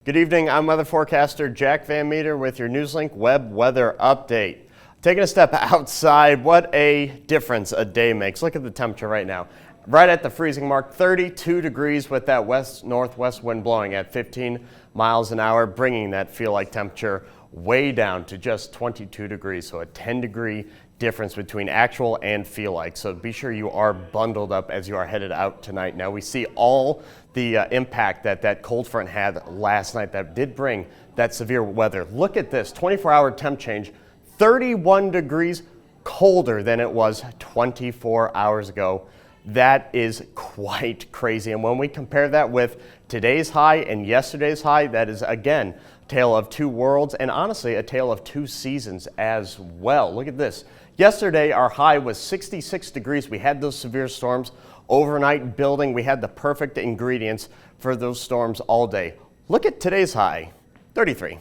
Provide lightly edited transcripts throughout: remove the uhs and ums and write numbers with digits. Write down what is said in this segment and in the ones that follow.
Good evening, I'm weather forecaster Jack Van Meter with your Newslink web weather update. Taking a step outside, what a difference a day makes. Look at the temperature right now. Right at the freezing mark, 32 degrees with that west-northwest wind blowing at 15 miles an hour, bringing that feel-like temperature way down to just 22 degrees. So a 10-degree difference between actual and feel like. So be sure you are bundled up as you are headed out tonight. Now we see all the impact that cold front had last night that did bring that severe weather. Look at this 24-hour temp change, 31 degrees colder than it was 24 hours ago. That is quite crazy. And when we compare that with today's high and yesterday's high, that is again a tale of two worlds and honestly a tale of two seasons as well. Look at this. Yesterday our high was 66 degrees. We had those severe storms overnight building. We had the perfect ingredients for those storms all day. Look at today's high, 33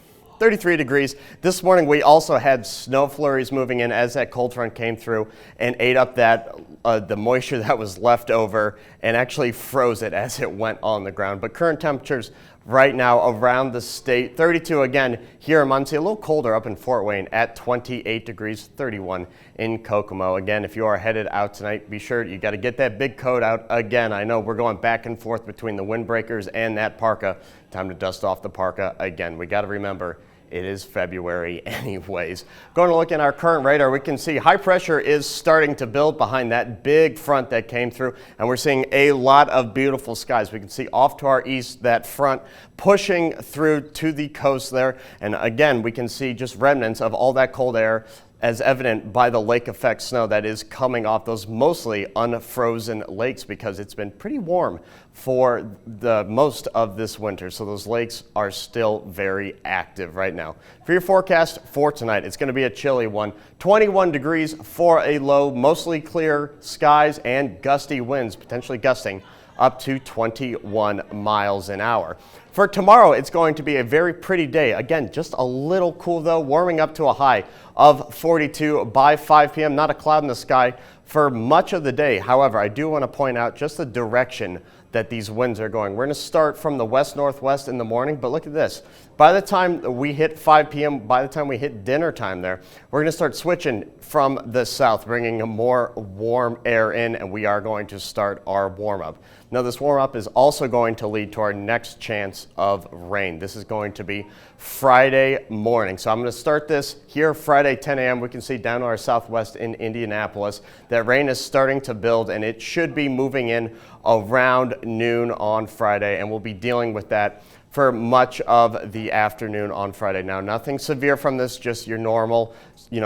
degrees. This morning we also had snow flurries moving in as that cold front came through and ate up that the moisture that was left over and actually froze it as it went on the ground. But current temperatures right now around the state, 32 again here in Muncie, a little colder up in Fort Wayne at 28 degrees, 31 in Kokomo. Again, if you are headed out tonight, be sure you got to get that big coat out again. I know we're going back and forth between the windbreakers and that parka. Time to dust off the parka again. We got to remember it is February anyways. Going to look at our current radar, we can see high pressure is starting to build behind that big front that came through, and we're seeing a lot of beautiful skies. We can see off to our east that front pushing through to the coast there, and again we can see just remnants of all that cold air as evident by the lake effect snow that is coming off those mostly unfrozen lakes because it's been pretty warm for the most of this winter. So those lakes are still very active right now. For your forecast for tonight, it's going to be a chilly one. 21 degrees for a low, mostly clear skies and gusty winds, potentially gusting up to 21 miles an hour. For tomorrow, it's going to be a very pretty day. Again, just a little cool though, warming up to a high of 42 by 5 p.m. Not a cloud in the sky for much of the day. However, I do want to point out just the direction that these winds are going. We're going to start from the west-northwest in the morning, but look at this. By the time we hit 5 p.m., by the time we hit dinner time there, we're going to start switching from the south, bringing a more warm air in, and we are going to start our warm-up. Now, this warm-up is also going to lead to our next chance of rain. This is going to be Friday morning. So I'm going to start this here Friday 10 a.m. We can see down to our southwest in Indianapolis that rain is starting to build, and it should be moving in around noon on Friday, and we'll be dealing with that for much of the afternoon on Friday. Now, nothing severe from this, just your normal,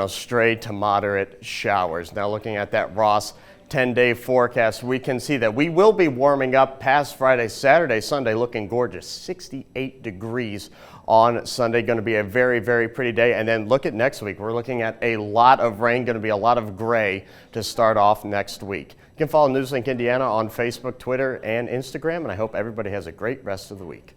stray to moderate showers. Now, looking at that Ross 10-day forecast, we can see that we will be warming up past Friday, Saturday, Sunday, looking gorgeous. 68 degrees on Sunday, going to be a very, very pretty day. And then look at next week. We're looking at a lot of rain, going to be a lot of gray to start off next week. You can follow Newslink Indiana on Facebook, Twitter, and Instagram, and I hope everybody has a great rest of the week.